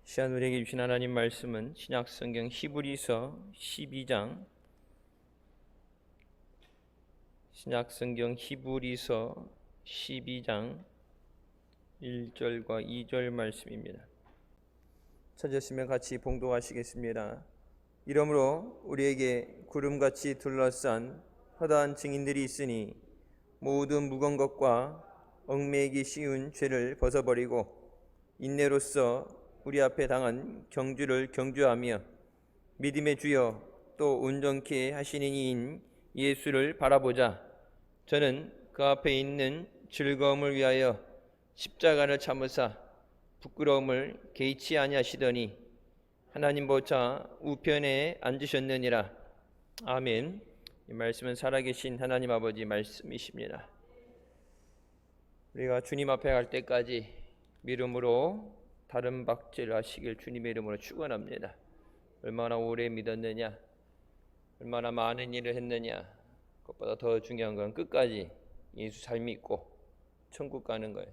시간 우리에게 주신 하나님 말씀은 신약성경 히브리서 12장 신약성경 히브리서 12장 1절과 2절 말씀입니다. 찾으시면 같이 봉독하시겠습니다. 이러므로 우리에게 구름같이 둘러싼 허다한 증인들이 있으니 모든 무거운 것과 얽매이기 쉬운 죄를 벗어버리고 인내로써 우리 앞에 당한 경주를 경주하며 믿음의 주여 또 온전케 하시는 이인 예수를 바라보자. 저는 그 앞에 있는 즐거움을 위하여 십자가를 참으사 부끄러움을 개의치 아니하시더니 하나님 보좌 우편에 앉으셨느니라. 아멘. 이 말씀은 살아계신 하나님 아버지 말씀이십니다. 우리가 주님 앞에 갈 때까지 믿음으로 다른 박질 하시길 주님의 이름으로 축원합니다. 얼마나 오래 믿었느냐, 얼마나 많은 일을 했느냐, 그것보다 더 중요한 건 끝까지 예수 잘 믿고 천국 가는 거예요.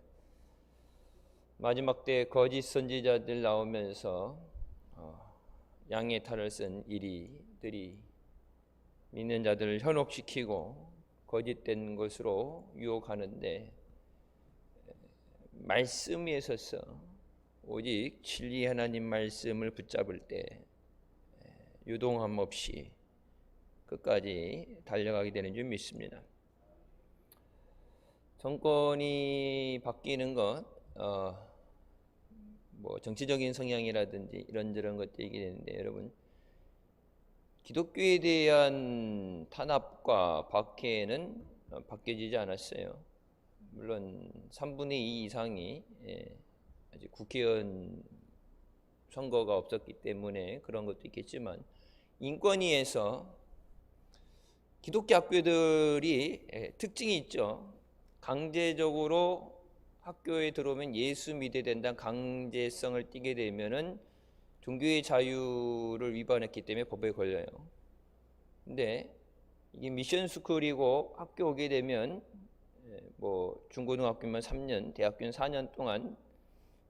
마지막 때 거짓 선지자들 나오면서 양의 탈을 쓴 이리들이 믿는 자들을 현혹시키고 거짓된 것으로 유혹하는데, 말씀 위에 서서 오직 진리 하나님 말씀을 붙잡을 때 유동함 없이 끝까지 달려가게 되는 줄 믿습니다. 정권이 바뀌는 것, 정치적인 성향이라든지 이런저런 것도 얘기되는데, 여러분, 기독교에 대한 탄압과 박해는 바뀌어지지 않았어요. 물론 3분의 2 이상이 아직 국회의원 선거가 없었기 때문에 그런 것도 있겠지만, 인권위에서 기독교 학교들이 특징이 있죠. 강제적으로 학교에 들어오면 예수 믿어야 된다는 강제성을 띠게 되면은 종교의 자유를 위반했기 때문에 법에 걸려요. 근데 이게 미션 스쿨이고 학교 오게 되면 중고등학교면 3년, 대학교는 4년 동안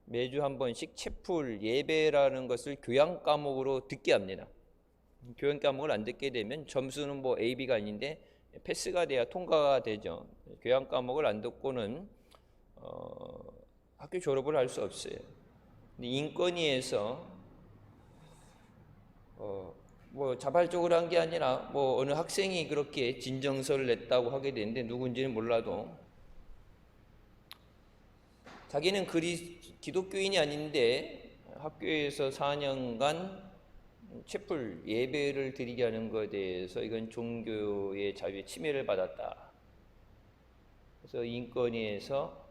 매주 한 번씩 채플 예배라는 것을 교양 과목으로 듣게 합니다. 교양 과목을 안 듣게 되면 점수는 A, B가 아닌데 패스가 돼야 통과가 되죠. 교양 과목을 안 듣고는 학교 졸업을 할 수 없어요. 근데 인권위에서 자발적으로 한 게 아니라 어느 학생이 그렇게 진정서를 냈다고 하게 되는데, 누군지는 몰라도 자기는 기독교인이 아닌데 학교에서 4년간 채플 예배를 드리게 하는 것에 대해서 이건 종교의 자유의 침해를 받았다. 그래서 인권위에서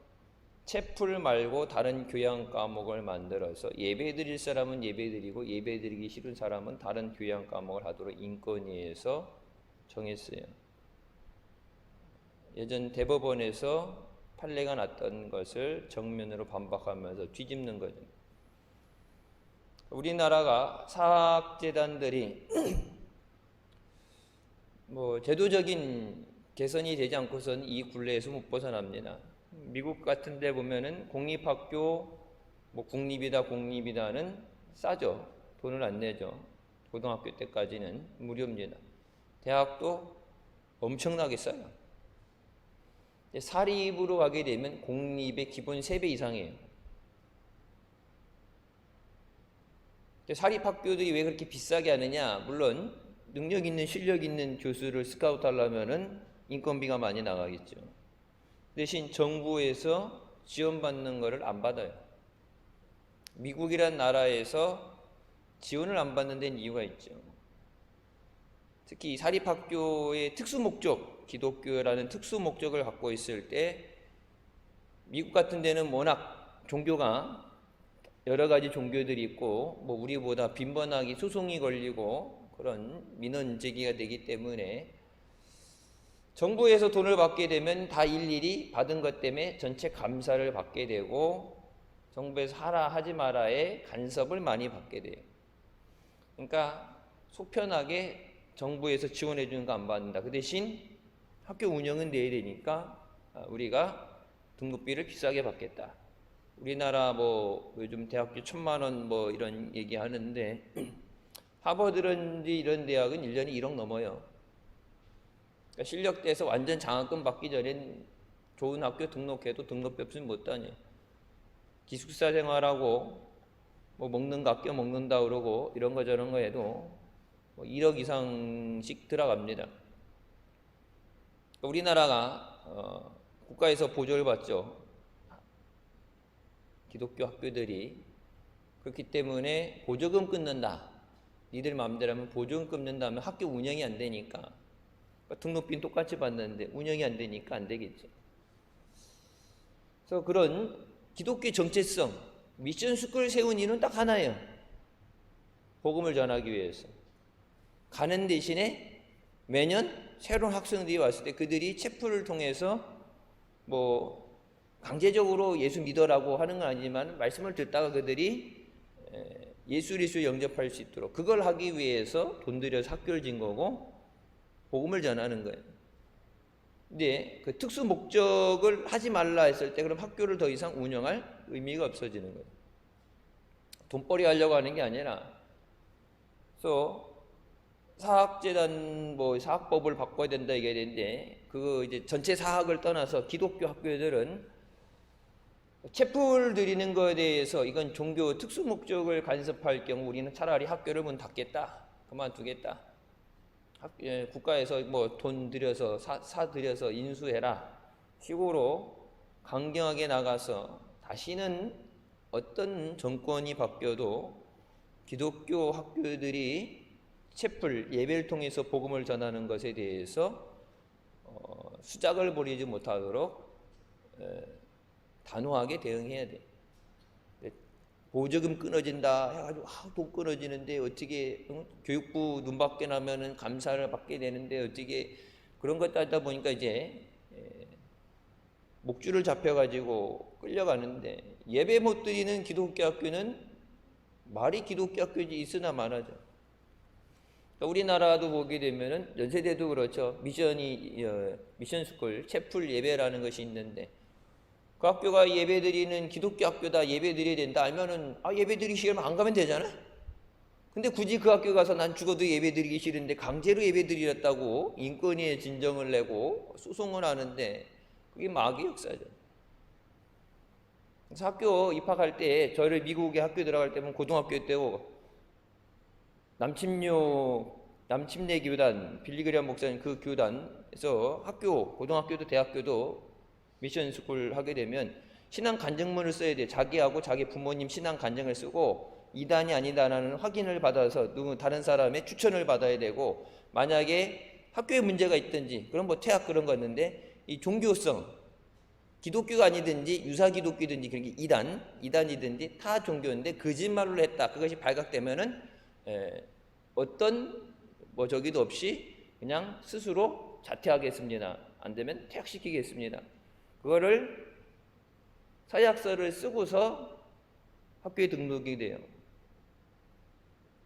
채플 말고 다른 교양 과목을 만들어서 예배 드릴 사람은 예배 드리고 예배 드리기 싫은 사람은 다른 교양 과목을 하도록 인권위에서 정했어요. 예전 대법원에서 판례가 났던 것을 정면으로 반박하면서 뒤집는 거죠. 우리나라가 사학재단들이 제도적인 개선이 되지 않고선 이 굴레에서 못 벗어납니다. 미국 같은 데 보면은 공립학교, 공립이다는 싸죠. 돈을 안 내죠. 고등학교 때까지는 무료입니다. 대학도 엄청나게 싸요. 사립으로 가게 되면 공립의 기본 3배 이상이에요. 사립학교들이 왜 그렇게 비싸게 하느냐? 물론 능력 있는 실력 있는 교수를 스카우트 하려면은 인건비가 많이 나가겠죠. 대신 정부에서 지원받는 것을 안 받아요. 미국이란 나라에서 지원을 안 받는 데는 이유가 있죠. 특히 사립학교의 특수 목적, 기독교라는 특수 목적을 갖고 있을 때, 미국 같은 데는 워낙 종교가 여러 가지 종교들이 있고 우리보다 빈번하게 소송이 걸리고 그런 민원 제기가 되기 때문에 정부에서 돈을 받게 되면 다 일일이 받은 것 때문에 전체 감사를 받게 되고, 정부에서 하라 하지 마라의 간섭을 많이 받게 돼요. 그러니까 속편하게 정부에서 지원해 주는 거 안 받는다. 그 대신 학교 운영은 내야 되니까 우리가 등록비를 비싸게 받겠다. 우리나라 뭐 요즘 대학교 1,000만 원 뭐 이런 얘기 하는데 하버드든지 이런 대학은 1년에 1억 넘어요. 그러니까 실력대에서 완전 장학금 받기 전엔 좋은 학교 등록해도 등록비 없으면 못 다녀. 기숙사 생활하고 뭐 먹는 거 아껴 먹는다 그러고 이런 거 저런 거 해도 뭐 1억 이상씩 들어갑니다. 그러니까 우리나라가 국가에서 보조를 받죠. 기독교 학교들이. 그렇기 때문에 보조금 끊는다. 니들 마음대로 하면 보조금 끊는다 하면 학교 운영이 안 되니까. 그러니까 등록비는 똑같이 받는데 운영이 안 되니까 안 되겠죠. 그래서 그런 기독교 정체성, 미션 스쿨을 세운 이유는 딱 하나예요. 복음을 전하기 위해서. 가는 대신에 매년 새로운 학생들이 왔을 때 그들이 체프를 통해서 뭐 강제적으로 예수 믿어라고 하는 건 아니지만 말씀을 듣다가 그들이 예수 그리스도 영접할 수 있도록 그걸 하기 위해서 돈 들여서 학교를 진 거고 복음을 전하는 거예요. 근데 그 특수 목적을 하지 말라 했을 때 그럼 학교를 더 이상 운영할 의미가 없어지는 거예요. 돈벌이 하려고 하는 게 아니라 그래서 사학재단 뭐 사학법을 바꿔야 된다 얘기해야 되는데 그거 이제 전체 사학을 떠나서 기독교 학교들은 체풀 드리는 거에 대해서 이건 종교 특수 목적을 간섭할 경우 우리는 차라리 학교를 문 닫겠다, 그만두겠다. 국가에서 뭐 돈 들여서 사 들여서 인수해라 식으로 강경하게 나가서 다시는 어떤 정권이 바뀌어도 기독교 학교들이 체풀 예배를 통해서 복음을 전하는 것에 대해서 수작을 벌이지 못하도록 단호하게 대응해야 돼. 보조금 끊어진다 해가지고 돈 끊어지는데 어떻게 교육부 눈밖에 나면은 감사를 받게 되는데 어떻게 그런 것 따다 보니까 이제 목줄을 잡혀가지고 끌려가는데 예배 못 드리는 기독교 학교는 말이 기독교 학교지 있으나 마나죠. 그러니까 우리나라도 보게 되면은 연세대도 그렇죠. 미션스쿨 체풀 예배라는 것이 있는데 그 학교가 예배드리는 기독교 학교다 예배드려야 된다 알면은 예배드리기 싫으면 안 가면 되잖아. 근데 굳이 그 학교 가서 난 죽어도 예배드리기 싫은데 강제로 예배드리겠다고 인권위에 진정을 내고 소송을 하는데 그게 마귀의 역사죠. 그래서 학교 입학할 때 저를 미국에 학교 들어갈 때면 고등학교 때고 남침례 교단 빌리그리암 목사님 그 교단에서 학교 고등학교도 대학교도 미션 스쿨 하게 되면 신앙 간증문을 써야 돼. 자기하고 자기 부모님 신앙 간증을 쓰고 이단이 아니다라는 확인을 받아서 다른 사람의 추천을 받아야 되고 만약에 학교에 문제가 있든지 그럼 뭐 퇴학 그런 거 있는데 이 종교성 기독교가 아니든지 유사 기독교든지 그렇게 이단이든지 타 종교인데 거짓말을 했다. 그것이 발각되면은 어떤 뭐 저기도 없이 그냥 스스로 자퇴하겠습니다. 안 되면 퇴학시키겠습니다. 그거를 서약서를 쓰고서 학교에 등록이 돼요.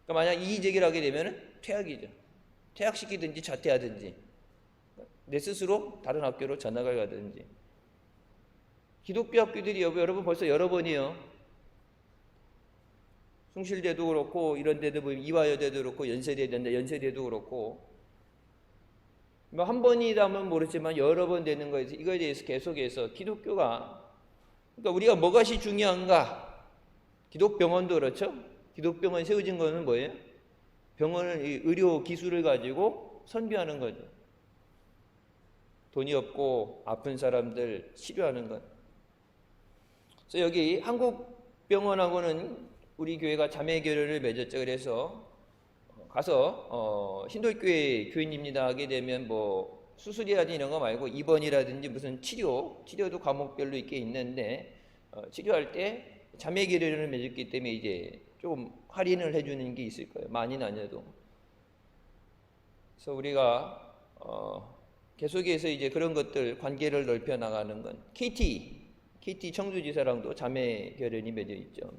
그러니까 만약 이의제기를 하게 되면 퇴학이죠. 퇴학시키든지 자퇴하든지 내 스스로 다른 학교로 전학을 가든지. 기독교 학교들이 여러분 벌써 여러 번이요. 숭실대도 그렇고 이런 데도 보면 이화여대도 그렇고 연세대도 그렇고 뭐 한 번이라면 모르지만 여러 번 되는 거에서 이거에 대해서 계속해서 기독교가 그러니까 우리가 뭐가시 중요한가? 기독병원도 그렇죠. 기독병원 세워진 거는 뭐예요? 병원을 의료 기술을 가지고 선비하는 거죠. 돈이 없고 아픈 사람들 치료하는 것. 그래서 여기 한국병원하고는 우리 교회가 자매교회를 맺었죠. 그래서 가서 신돌교회 교인입니다 하게 되면 뭐 수술이라든지 이런 거 말고 입원이라든지 무슨 치료도 과목별로 있게 있는데 치료할 때 자매교회를 맺었기 때문에 이제 조금 할인을 해주는 게 있을 거예요. 많이는 아니어도. 그래서 우리가 계속해서 이제 그런 것들 관계를 넓혀 나가는 건 KT 청주지사랑도 자매교련이 맺어 있죠.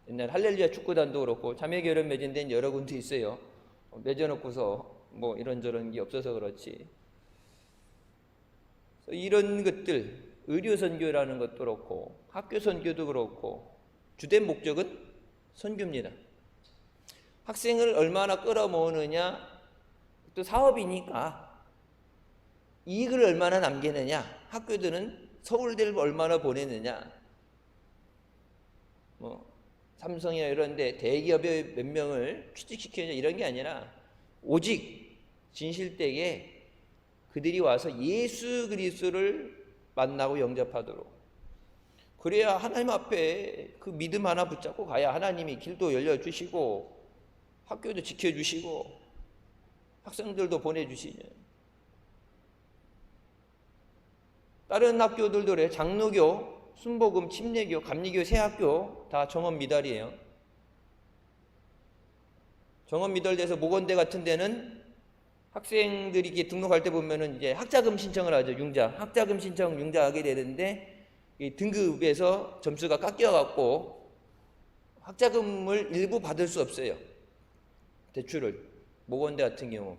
옛날 할렐루야 축구단도 그렇고 자매교련 맺은 데는 여러 군데 있어요. 맺어놓고서 뭐 이런저런 게 없어서 그렇지. 이런 것들 의료 선교라는 것도 그렇고 학교 선교도 그렇고 주된 목적은 선교입니다. 학생을 얼마나 끌어모으느냐, 또 사업이니까 이익을 얼마나 남기느냐, 학교들은 서울대를 얼마나 보내느냐, 삼성이나 이런 데 대기업의 몇 명을 취직시키느냐 이런 게 아니라 오직 진실되게 그들이 와서 예수 그리스도를 만나고 영접하도록, 그래야 하나님 앞에 그 믿음 하나 붙잡고 가야 하나님이 길도 열려주시고 학교도 지켜주시고 학생들도 보내주시냐. 다른 학교들도 그래. 장로교, 순복음, 침례교, 감리교 세 학교 다 정원 미달이에요. 정원 미달돼서 모건대 같은 데는 학생들이 이렇게 등록할 때 보면은 이제 학자금 신청을 하죠. 학자금 신청 융자하게 되는데 이 등급에서 점수가 깎여갖고 학자금을 일부 받을 수 없어요. 대출을. 모건대 같은 경우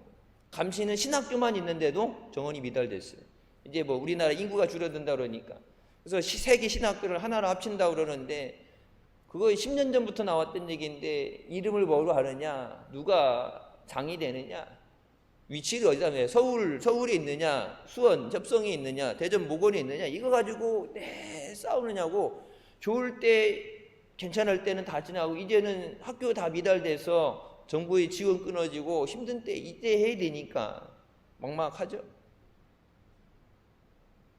감시는 신학교만 있는데도 정원이 미달됐어요. 이제 우리나라 인구가 줄어든다 그러니까, 그래서 세계 신학교를 하나로 합친다 그러는데 그거 10년 전부터 나왔던 얘기인데 이름을 뭐로 하느냐, 누가 장이 되느냐, 위치를 어디다 해, 서울에 있느냐, 수원 접성에 있느냐, 대전 모건에 있느냐, 이거 가지고 싸우느냐고. 좋을 때 괜찮을 때는 다 지나고 이제는 학교 다 미달돼서 정부의 지원 끊어지고 힘든 때 이때 해야 되니까 막막하죠.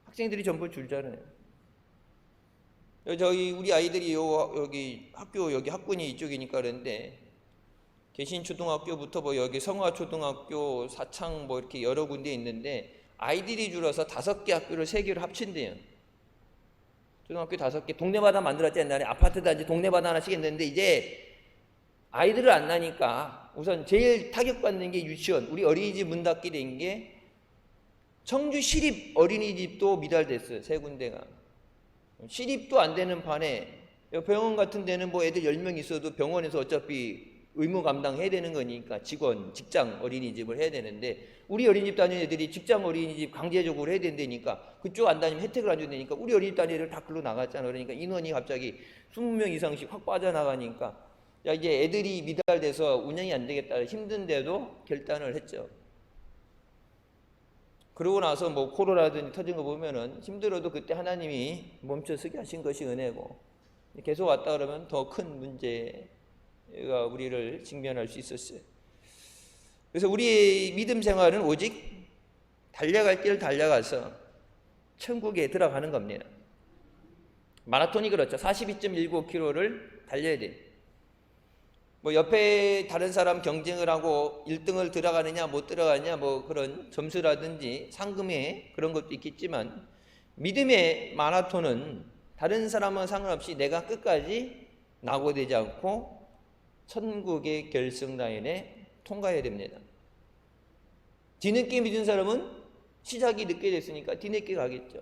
학생들이 전부 줄잖아요. 우리 아이들이 여기 학군이 이쪽이니까 그런데 개신초등학교부터 여기 성화초등학교, 사창 이렇게 여러 군데 있는데 아이들이 줄어서 5개 학교를 3개로 합친대요. 초등학교 5개, 동네마다 만들었지. 옛날에 아파트 단지 동네마다 하나씩 했는데 이제 아이들을 안 나니까 우선 제일 타격받는 게 유치원, 우리 어린이집 문 닫게 된 게 청주 시립 어린이집도 미달됐어요. 3군데가. 시립도 안 되는 판에 병원 같은 데는 애들 10명 있어도 병원에서 어차피 의무 감당해야 되는 거니까 직장 어린이집을 해야 되는데 우리 어린이집 다니는 애들이 직장 어린이집 강제적으로 해야 된다니까 그쪽 안 다니면 혜택을 안 준다니까 우리 어린이집 다니는 애들 다 글로 나갔잖아. 그러니까 인원이 갑자기 20명 이상씩 확 빠져나가니까 이제 애들이 미달돼서 운영이 안 되겠다 힘든데도 결단을 했죠. 그러고 나서 코로나든지 터진 거 보면은 힘들어도 그때 하나님이 멈춰서게 하신 것이 은혜고 계속 왔다 그러면 더 큰 문제가 우리를 직면할 수 있었어요. 그래서 우리의 믿음 생활은 오직 달려갈 길을 달려가서 천국에 들어가는 겁니다. 마라톤이 그렇죠. 42.19km를 달려야 돼. 옆에 다른 사람 경쟁을 하고 1등을 들어가느냐 못 들어가느냐 그런 점수라든지 상금에 그런 것도 있겠지만 믿음의 마라톤은 다른 사람은 상관없이 내가 끝까지 낙오되지 않고 천국의 결승 라인에 통과해야 됩니다. 뒤늦게 믿은 사람은 시작이 늦게 됐으니까 뒤늦게 가겠죠.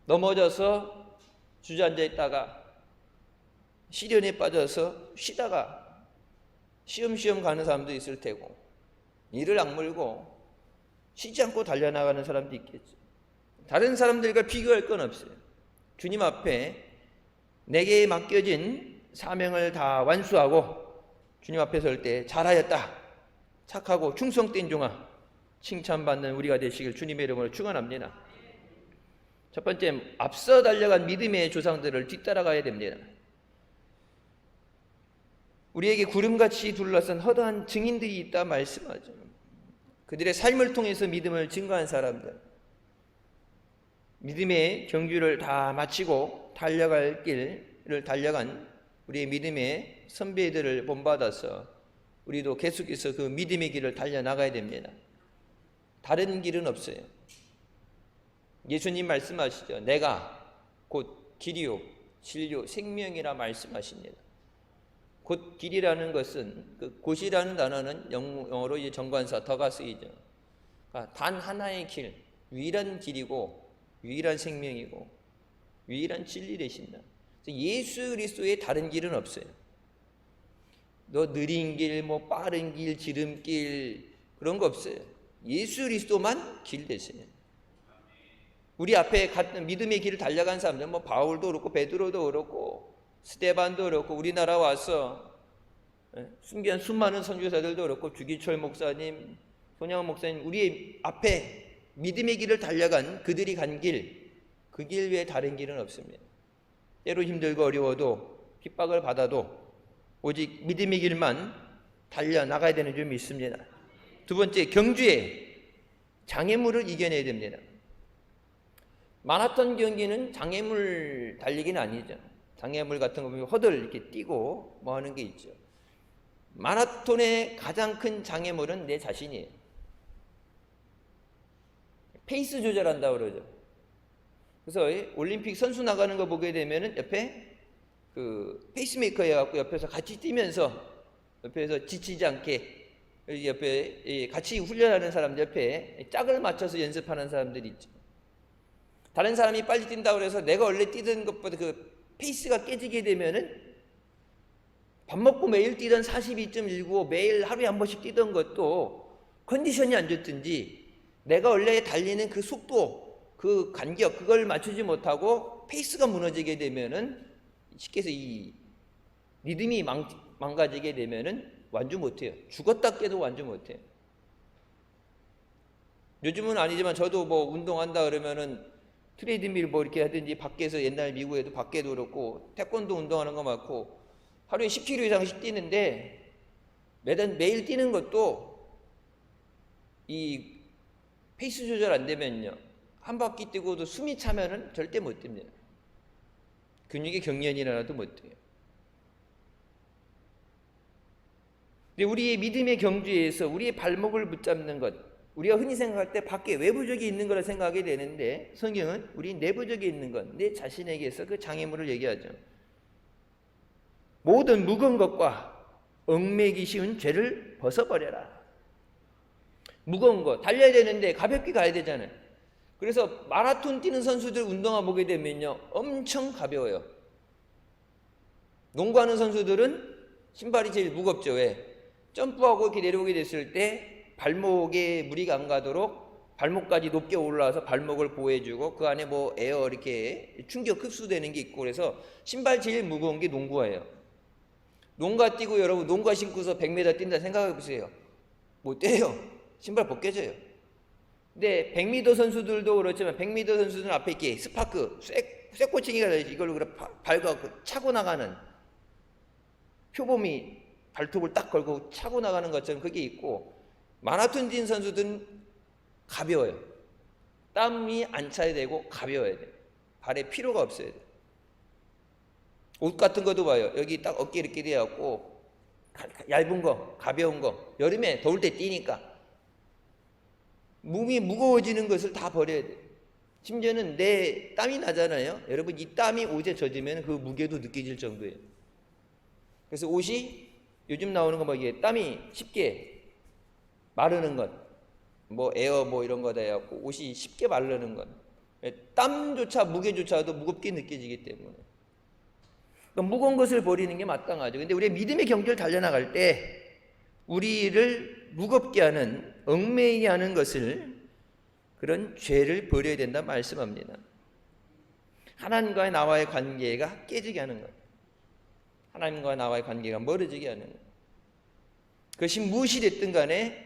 넘어져서 주저앉아 있다가 시련에 빠져서 쉬다가 쉬엄쉬엄 가는 사람도 있을 테고 이를 악물고 쉬지 않고 달려나가는 사람도 있겠죠. 다른 사람들과 비교할 건 없어요. 주님 앞에 내게 맡겨진 사명을 다 완수하고 주님 앞에 설 때 잘하였다, 착하고 충성된 종아, 칭찬받는 우리가 되시길 주님의 이름으로 축원합니다. 첫 번째, 앞서 달려간 믿음의 조상들을 뒤따라가야 됩니다. 우리에게 구름같이 둘러싼 허다한 증인들이 있다 말씀하죠. 그들의 삶을 통해서 믿음을 증거한 사람들, 믿음의 경주를 다 마치고 달려갈 길을 달려간 우리의 믿음의 선배들을 본받아서 우리도 계속해서 그 믿음의 길을 달려나가야 됩니다. 다른 길은 없어요. 예수님 말씀하시죠. 내가 곧 길이요 진리요 생명이라 말씀하십니다. 곧 길이라는 것은 그 곧이라는 단어는 영어로 이제 정관사 더가 쓰이죠. 그러니까 단 하나의 길, 유일한 길이고 유일한 생명이고 유일한 진리 되신다. 예수 그리스도의 다른 길은 없어요. 느린 길, 빠른 길, 지름길 그런 거 없어요. 예수 그리스도만 길 되세요. 우리 앞에 믿음의 길을 달려간 사람들, 뭐 바울도 그렇고 베드로도 그렇고 스데반도 그렇고 우리나라 와서 순교한 수많은 선교사들도 그렇고 주기철 목사님, 손양원 목사님, 우리 앞에 믿음의 길을 달려간 그들이 간 길, 그 길 외에 다른 길은 없습니다. 때로 힘들고 어려워도 핍박을 받아도 오직 믿음의 길만 달려나가야 되는 줄 믿습니다. 두 번째, 경주에 장애물을 이겨내야 됩니다. 마라톤 경기는 장애물 달리기는 아니죠. 장애물 같은 거 보면 허들 이렇게 뛰고 뭐 하는 게 있죠. 마라톤의 가장 큰 장애물은 내 자신이에요. 페이스 조절한다고 그러죠. 그래서 올림픽 선수 나가는 거 보게 되면은 옆에 그 페이스메이커 해갖고 옆에서 같이 뛰면서 옆에서 지치지 않게 옆에 같이 훈련하는 사람들 옆에 짝을 맞춰서 연습하는 사람들이 있죠. 다른 사람이 빨리 뛴다고 해서 내가 원래 뛰던 것보다 그 페이스가 깨지게 되면은 밥 먹고 매일 뛰던 42.195 매일 하루에 한 번씩 뛰던 것도 컨디션이 안 좋든지 내가 원래 달리는 그 속도, 그 간격, 그걸 맞추지 못하고 페이스가 무너지게 되면은 쉽게 해서 이 리듬이 망가지게 되면은 완주 못해요. 죽었다 깨도 완주 못해요. 요즘은 아니지만 저도 뭐 운동한다 그러면은 트레이드밀 뭐 이렇게 하든지 밖에서 옛날 미국에도 밖에도 그렇고 태권도 운동하는 거 많고 하루에 10km 이상씩 뛰는데 매일 뛰는 것도 이 페이스 조절 안 되면요. 한 바퀴 뛰고도 숨이 차면은 절대 못 뜁니다. 근육의 경련이 일어나도 못 돼요. 근데 우리의 믿음의 경주에서 우리의 발목을 붙잡는 것, 우리가 흔히 생각할 때 밖에 외부적이 있는 거라 생각하게 되는데 성경은 우리 내부적이 있는 것, 내 자신에게서 그 장애물을 얘기하죠. 모든 무거운 것과 얽매기 쉬운 죄를 벗어버려라. 무거운 거 달려야 되는데 가볍게 가야 되잖아요. 그래서 마라톤 뛰는 선수들 운동화 보게 되면요 엄청 가벼워요. 농구하는 선수들은 신발이 제일 무겁죠. 왜? 점프하고 이렇게 내려오게 됐을 때 발목에 무리가 안 가도록 발목까지 높게 올라와서 발목을 보호해주고 그 안에 뭐 에어 이렇게 충격 흡수되는 게 있고 그래서 신발 제일 무거운 게 농구화예요. 농구화 뛰고 여러분 농구화 신고서 100m 뛴다 생각해 보세요. 못 뛰어요. 신발 벗겨져요. 근데 100m 선수들도 그렇지만 100m 선수들은 앞에 이렇게 스파크 쇠꼬챙이가 이걸로 밟아 차고 나가는 표범이 발톱을 딱 걸고 차고 나가는 것처럼 그게 있고 마라톤 뛴 선수들은 가벼워요. 땀이 안 차야 되고 가벼워야 돼요. 발에 피로가 없어야 돼요. 옷 같은 것도 봐요. 여기 딱 어깨 이렇게 돼갖고 얇은 거, 가벼운 거 여름에 더울 때 뛰니까 몸이 무거워지는 것을 다 버려야 돼요. 심지어는 내 땀이 나잖아요. 여러분 이 땀이 옷에 젖으면 그 무게도 느껴질 정도예요. 그래서 옷이 요즘 나오는 거 뭐 이게 땀이 쉽게 마르는 것, 뭐 에어 뭐 이런 거다 해갖고 옷이 쉽게 마르는 것, 땀조차 무게조차도 무겁게 느껴지기 때문에 그러니까 무거운 것을 버리는 게 마땅하죠. 근데 우리의 믿음의 경주를 달려나갈 때 우리를 무겁게 하는 얽매이게 하는 것을 그런 죄를 버려야 된다 말씀합니다. 하나님과의 나와의 관계가 깨지게 하는 것, 하나님과 나와의 관계가 멀어지게 하는 것. 그것이 무엇이 됐든 간에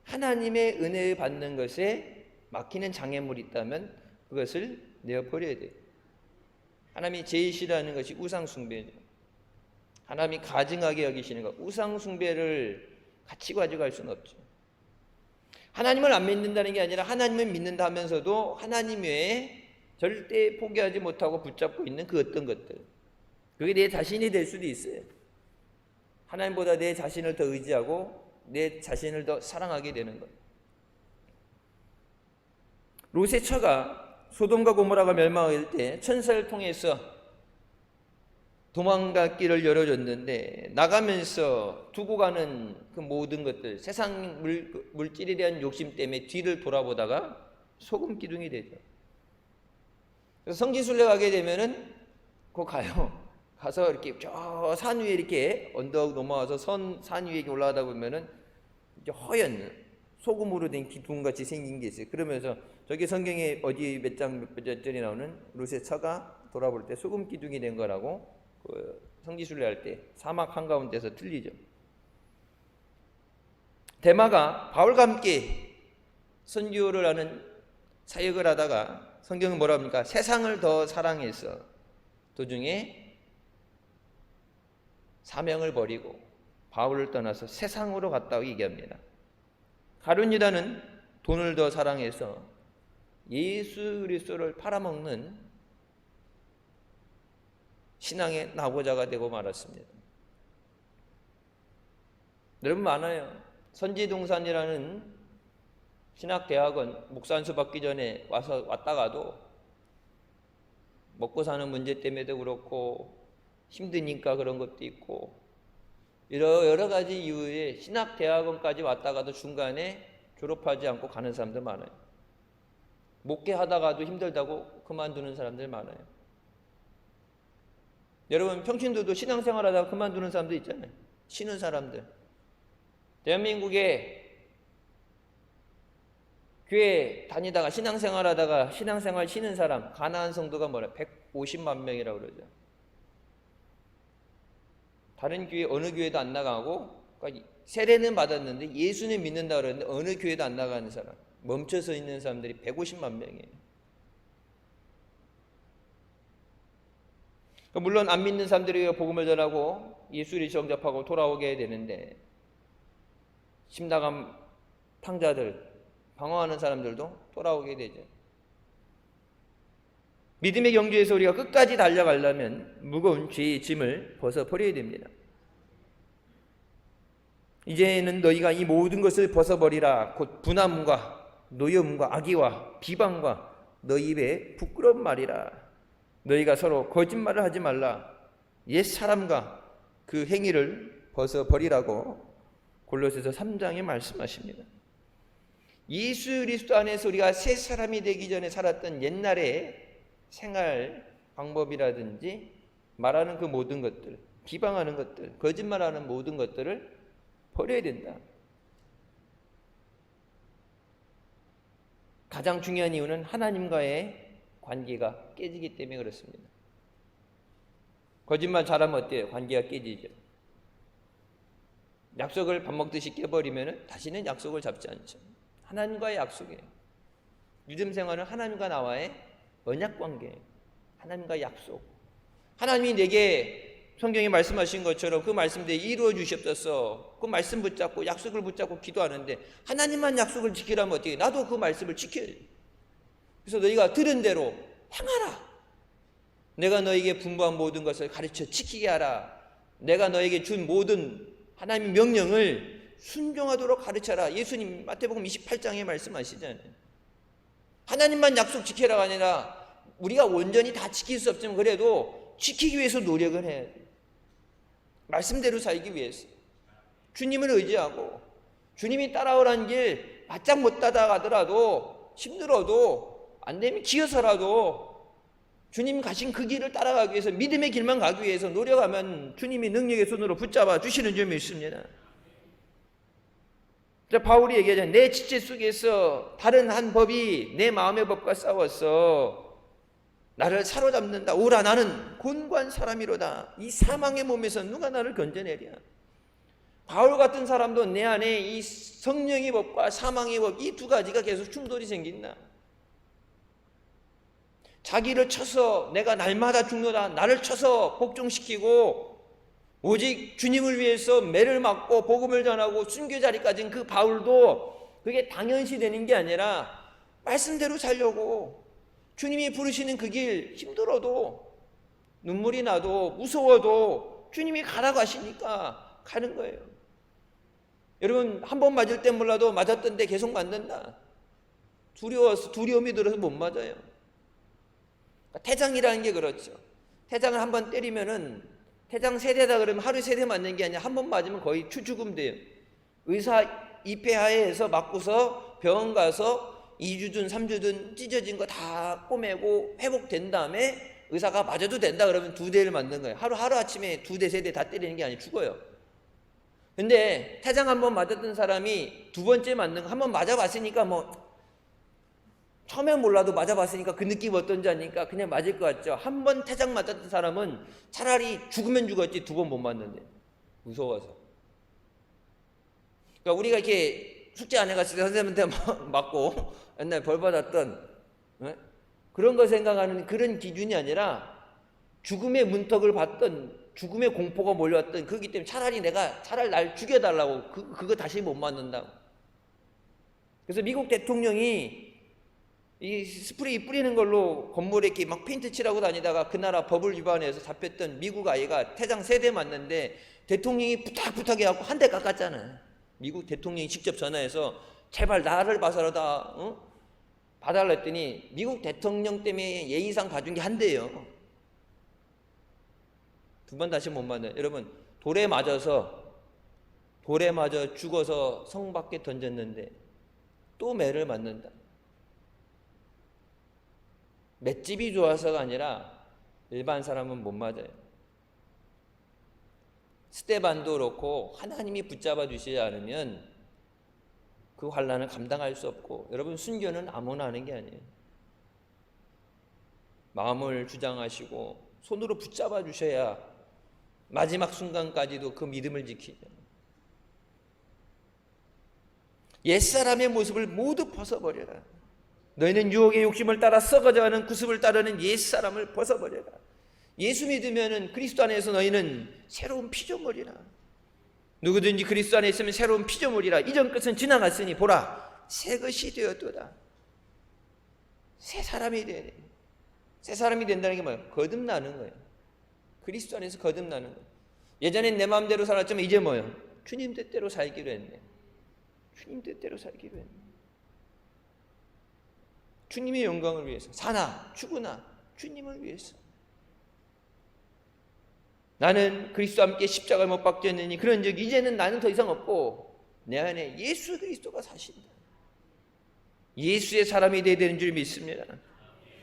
하나님의 은혜를 받는 것에 막히는 장애물이 있다면 그것을 내어버려야 돼요. 하나님이 제일 싫어하는 것이 우상숭배죠. 하나님이 가증하게 여기시는 것, 우상숭배를 같이 가져갈 수는 없죠. 하나님을 안 믿는다는 게 아니라 하나님을 믿는다 하면서도 하나님 외에 절대 포기하지 못하고 붙잡고 있는 그 어떤 것들, 그게 내 자신이 될 수도 있어요. 하나님보다 내 자신을 더 의지하고 내 자신을 더 사랑하게 되는 것. 롯의 처가 소돔과 고모라가 멸망할 때 천사를 통해서 도망갈 길을 열어줬는데 나가면서 두고 가는 그 모든 것들, 세상 물질에 대한 욕심 때문에 뒤를 돌아보다가 소금 기둥이 되죠. 그래서 성지순례 가게 되면은 거 가요. 가서 이렇게 저 산 위에 이렇게 언덕 넘어와서 산 위에 올라가다 보면은 이제 허연 소금으로 된 기둥같이 생긴 게 있어요. 그러면서 저게 성경에 어디 몇 장 몇 절에 나오는 룻의 처가 돌아볼 때 소금 기둥이 된 거라고 그 성지순례 할 때 사막 한가운데서 틀리죠. 데마가 바울과 함께 선교를 하는 사역을 하다가 성경은 뭐라 합니까? 세상을 더 사랑해서 도중에 사명을 버리고 바울을 떠나서 세상으로 갔다고 얘기합니다. 가룟 유다는 돈을 더 사랑해서 예수 그리스도를 팔아먹는 신앙의 나고자가 되고 말았습니다. 여러분 많아요. 선지동산이라는 신학대학원 목사 안수 받기 전에 왔다가도 먹고 사는 문제 때문에도 그렇고 힘드니까 그런 것도 있고 여러 가지 이유에 신학대학원까지 왔다가도 중간에 졸업하지 않고 가는 사람들 많아요. 목회하다가도 힘들다고 그만두는 사람들 많아요. 여러분 평신도도 신앙생활하다가 그만두는 사람들 있잖아요. 쉬는 사람들. 대한민국에 교회 다니다가 신앙생활하다가 신앙생활 쉬는 사람 가나안 성도가 뭐라 150만 명이라고 그러죠. 다른 교회 어느 교회도 안 나가고 그러니까 세례는 받았는데 예수는 믿는다 그러는데 어느 교회도 안 나가는 사람 멈춰서 있는 사람들이 150만 명이에요. 물론 안 믿는 사람들이 복음을 전하고 예수를 영접하고 돌아오게 되는데 심나간 탕자들 방황하는 사람들도 돌아오게 되죠. 믿음의 경주에서 우리가 끝까지 달려가려면 무거운 죄의 짐을 벗어버려야 됩니다. 이제는 너희가 이 모든 것을 벗어버리라. 곧 분함과 노여움과 악의와 비방과 너희 입에 부끄러운 말이라. 너희가 서로 거짓말을 하지 말라. 옛 사람과 그 행위를 벗어버리라고 골로새서 3장에 말씀하십니다. 예수 그리스도 안에서 우리가 새 사람이 되기 전에 살았던 옛날의 생활 방법이라든지 말하는 그 모든 것들, 비방하는 것들, 거짓말하는 모든 것들을 버려야 된다. 가장 중요한 이유는 하나님과의 관계가 깨지기 때문에 그렇습니다. 거짓말 잘하면 어때요? 관계가 깨지죠. 약속을 밥 먹듯이 깨버리면 다시는 약속을 잡지 않죠. 하나님과의 약속이에요. 믿음 생활은 하나님과 나와의 언약 관계예요. 하나님과의 약속. 하나님이 내게 성경에 말씀하신 것처럼 그 말씀대로 이루어 주시옵소서. 그 말씀 붙잡고 약속을 붙잡고 기도하는데 하나님만 약속을 지키라면 어떻게? 나도 그 말씀을 지켜야 돼. 그래서 너희가 들은 대로 행하라. 내가 너에게 분부한 모든 것을 가르쳐 지키게 하라. 내가 너에게 준 모든 하나님의 명령을 순종하도록 가르쳐라. 예수님 마태복음 28장에 말씀하시잖아요. 하나님만 약속 지키라가 아니라 우리가 온전히 다 지킬 수 없지만 그래도 지키기 위해서 노력을 해야 돼요. 말씀대로 살기 위해서. 주님을 의지하고 주님이 따라오라는 길 바짝 못 따라가더라도 힘들어도 안 되면 기어서라도 주님 가신 그 길을 따라가기 위해서 믿음의 길만 가기 위해서 노력하면 주님이 능력의 손으로 붙잡아 주시는 점이 있습니다. 바울이 얘기하잖아요. 내 지체 속에서 다른 한 법이 내 마음의 법과 싸워서 나를 사로잡는다. 오라 나는 곤고한 사람이로다. 이 사망의 몸에서 누가 나를 건져내랴. 바울 같은 사람도 내 안에 이 성령의 법과 사망의 법 이 두 가지가 계속 충돌이 생긴다. 자기를 쳐서 내가 날마다 죽노라. 나를 쳐서 복종시키고 오직 주님을 위해서 매를 맞고 복음을 전하고 순교 자리까지는 그 바울도 그게 당연시 되는 게 아니라 말씀대로 살려고 주님이 부르시는 그 길 힘들어도 눈물이 나도 무서워도 주님이 가라고 하시니까 가는 거예요. 여러분 한 번 맞을 땐 몰라도 맞았던 데 계속 맞는다. 두려움이 들어서 못 맞아요. 태장이라는 게 그렇죠. 태장을 한 번 때리면은 태장 세대다 그러면 하루 세대 맞는 게 아니라 한 번 맞으면 거의 추죽음 돼요. 의사 입회하에서 맞고서 병원 가서 2주든 3주든 찢어진 거 다 꼬매고 회복된 다음에 의사가 맞아도 된다 그러면 2대를 맞는 거예요. 하루아침에 2대, 3대 다 때리는 게 아니고 죽어요. 근데 태장 한 번 맞았던 사람이 두 번째 맞는 거 한 번 맞아봤으니까 뭐 처음엔 몰라도 맞아봤으니까 그 느낌 어떤지 아니까 그냥 맞을 것 같죠. 한 번 태장 맞았던 사람은 차라리 죽으면 죽었지 2번 못 맞는데, 무서워서. 그러니까 우리가 이렇게 숙제 안 해갔을 때 선생님한테 맞고 옛날에 벌 받았던 그런 거 생각하는 그런 기준이 아니라 죽음의 문턱을 봤던, 죽음의 공포가 몰려왔던, 그렇기 때문에 차라리 날 죽여달라고, 그거 다시 못 맞는다고. 그래서 미국 대통령이 이 스프레이 뿌리는 걸로 건물에 이렇게 막 페인트 칠하고 다니다가 그 나라 법을 위반해서 잡혔던 미국 아이가 태장 3대 맞는데 대통령이 부탁해 갖고 한 대 깎았잖아요. 미국 대통령이 직접 전화해서 제발 나를 봐서라도 봐달라 했더니 미국 대통령 때문에 예의상 봐준 게 한 대예요. 2번 다시 못 맞는. 여러분, 돌에 맞아 죽어서 성 밖에 던졌는데 또 매를 맞는다. 맷집이 좋아서가 아니라 일반 사람은 못 맞아요. 스데반도 그렇고 하나님이 붙잡아 주시지 않으면 그 환난을 감당할 수 없고, 여러분, 순교는 아무나 하는 게 아니에요. 마음을 주장하시고 손으로 붙잡아 주셔야 마지막 순간까지도 그 믿음을 지키죠. 옛사람의 모습을 모두 벗어버려라. 너희는 유혹의 욕심을 따라 썩어져가는 구습을 따르는 옛사람을 벗어버려라. 예수 믿으면 그리스도 안에서 너희는 새로운 피조물이라. 누구든지 그리스도 안에 있으면 새로운 피조물이라. 이전 것은 지나갔으니 보라, 새 것이 되었도다. 새 사람이 되야 돼. 새 사람이 된다는 게 뭐예요? 거듭나는 거예요. 그리스도 안에서 거듭나는 거예요. 예전엔 내 마음대로 살았지만 이제 뭐예요? 주님 뜻대로 살기로 했네. 주님 뜻대로 살기로 했네. 주님의 영광을 위해서 사나 죽으나 주님을 위해서. 나는 그리스도와 함께 십자가에 못 박혔느니 그런 적 이제는 나는 더 이상 없고 내 안에 예수 그리스도가 사신다. 예수의 사람이 되어야 되는 줄 믿습니다.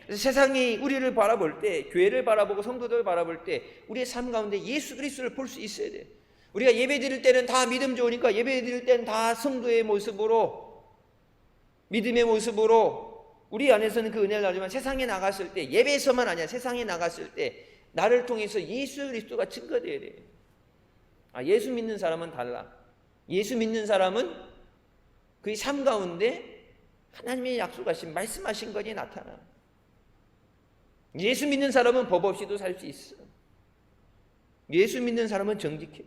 그래서 세상이 우리를 바라볼 때, 교회를 바라보고 성도들을 바라볼 때 우리의 삶 가운데 예수 그리스도를 볼 수 있어야 돼. 우리가 예배 드릴 때는 다 믿음 좋으니까 예배 드릴 때는 다 성도의 모습으로, 믿음의 모습으로 우리 안에서는 그 은혜를 나누지만 세상에 나갔을 때, 예배에서만 아니야, 세상에 나갔을 때 나를 통해서 예수 그리스도가 증거되어야 돼. 예수 믿는 사람은 달라. 예수 믿는 사람은 그의 삶 가운데 하나님의 약속하신 말씀하신 것이 나타나. 예수 믿는 사람은 법 없이도 살 수 있어. 예수 믿는 사람은 정직해.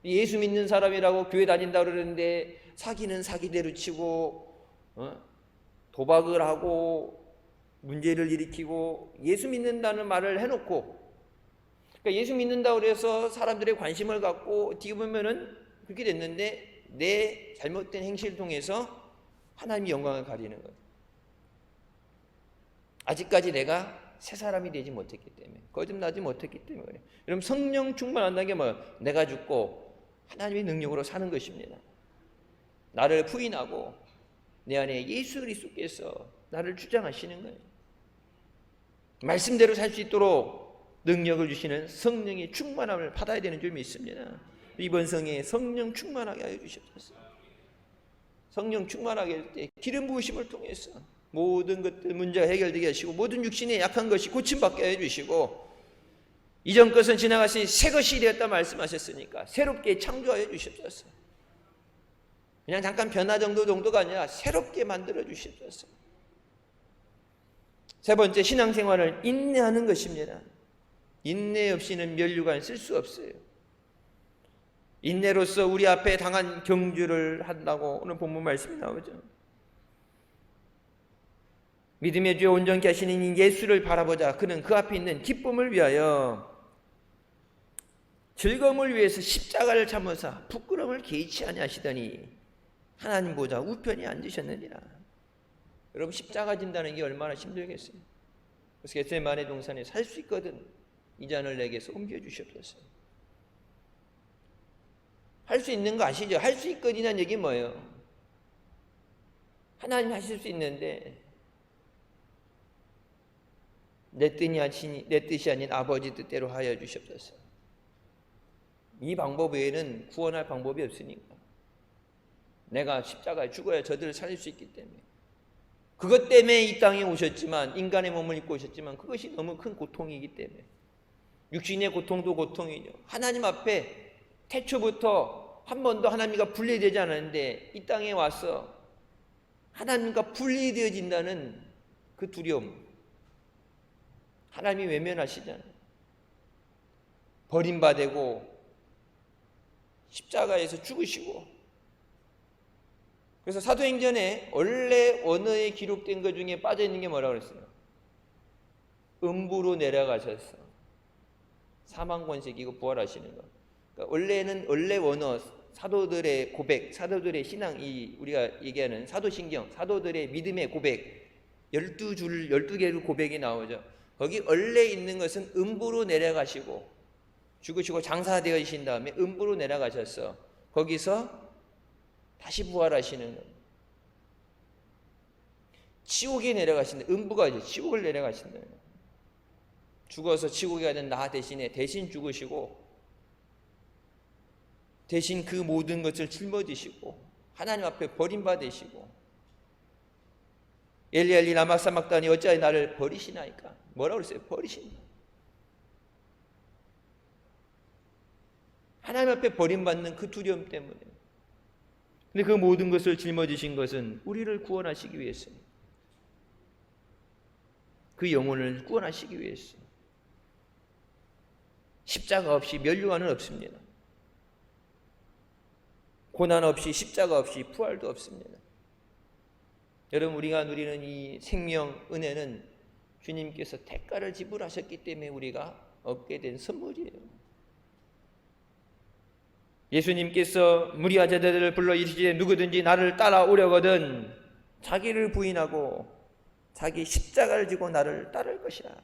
예수 믿는 사람이라고 교회 다닌다고 그러는데 사기는 사기대로 치고 도박을 하고 문제를 일으키고, 예수 믿는다는 말을 해놓고, 그러니까 예수 믿는다고 그래서 사람들의 관심을 갖고 어떻게 보면은 그렇게 됐는데 내 잘못된 행실을 통해서 하나님의 영광을 가리는 거예요. 아직까지 내가 새 사람이 되지 못했기 때문에, 거듭나지 못했기 때문에 그래요. 여러분, 성령 충만한다는 게 뭐예요? 내가 죽고 하나님의 능력으로 사는 것입니다. 나를 부인하고 내 안에 예수 그리스도께서 나를 주장하시는 거예요. 말씀대로 살 수 있도록 능력을 주시는 성령의 충만함을 받아야 되는 줄 믿습니다. 이번 성에 성령 충만하게 하여 주시옵소서. 성령 충만하게 할 때 기름 부으심을 통해서 모든 것들 문제가 해결되게 하시고, 모든 육신의 약한 것이 고침받게 해 주시고, 이전 것은 지나갔으니 새 것이 되었다 말씀하셨으니까 새롭게 창조하여 주시옵소서. 그냥 잠깐 변화 정도가 아니라 새롭게 만들어 주시옵소서. 세 번째, 신앙생활을 인내하는 것입니다. 인내 없이는 면류관 쓸 수 없어요. 인내로서 우리 앞에 당한 경주를 한다고 오늘 본문 말씀이 나오죠. 믿음의 주여 온전케 하시는 예수를 바라보자. 그는 그 앞에 있는 기쁨을 위하여, 즐거움을 위해서 십자가를 참으사 부끄러움을 개의치 아니하시더니 하나님 보좌 우편에 앉으셨느니라. 여러분, 십자가 진다는 게 얼마나 힘들겠어요. 그래서 겟세마네 동산에 살 수 있거든 이 잔을 내게서 옮겨주시옵소서. 할 수 있는 거 아시죠? 할 수 있거든이라는 얘기 뭐예요? 하나님 하실 수 있는데 내 뜻이 아닌 아버지 뜻대로 하여 주시옵소서. 이 방법 외에는 구원할 방법이 없으니까. 내가 십자가에 죽어야 저들을 살릴 수 있기 때문에 그것 때문에 이 땅에 오셨지만, 인간의 몸을 입고 오셨지만 그것이 너무 큰 고통이기 때문에, 육신의 고통도 고통이죠. 하나님 앞에 태초부터 한 번도 하나님과 분리되지 않았는데 이 땅에 와서 하나님과 분리되어진다는 그 두려움. 하나님이 외면하시잖아요. 버림받고 십자가에서 죽으시고. 그래서 사도행전에 원래 원어에 기록된 것 중에 빠져있는 게 뭐라고 그랬어요? 음부로 내려가셔서 사망권세기고 부활하시는 것. 그러니까 원래는 원래 원어, 사도들의 고백, 사도들의 신앙, 이 우리가 얘기하는 사도신경, 사도들의 믿음의 고백, 12줄, 12개의 고백이 나오죠. 거기 원래 있는 것은 음부로 내려가시고 죽으시고 장사되어신 다음에 음부로 내려가셔서 거기서 다시 부활하시는 것. 지옥에 내려가신다. 음부가 이제 지옥을 내려가신다. 죽어서 지옥에 가는 나 대신에 대신 죽으시고 대신 그 모든 것을 짊어지시고 하나님 앞에 버림받으시고, 엘리 라마 사막단이 어찌하여 나를 버리시나이까? 뭐라고 그랬어요? 버리신다. 하나님 앞에 버림받는 그 두려움 때문에. 근데 그 모든 것을 짊어지신 것은 우리를 구원하시기 위해서입니다. 그 영혼을 구원하시기 위해서. 십자가 없이 면류관은 없습니다. 고난 없이, 십자가 없이 부활도 없습니다. 여러분, 우리가 누리는 이 생명 은혜는 주님께서 대가를 지불하셨기 때문에 우리가 얻게 된 선물이에요. 예수님께서 무리와 제자들을 불러 이르시되 누구든지 나를 따라오려거든 자기를 부인하고 자기 십자가를 지고 나를 따를 것이라.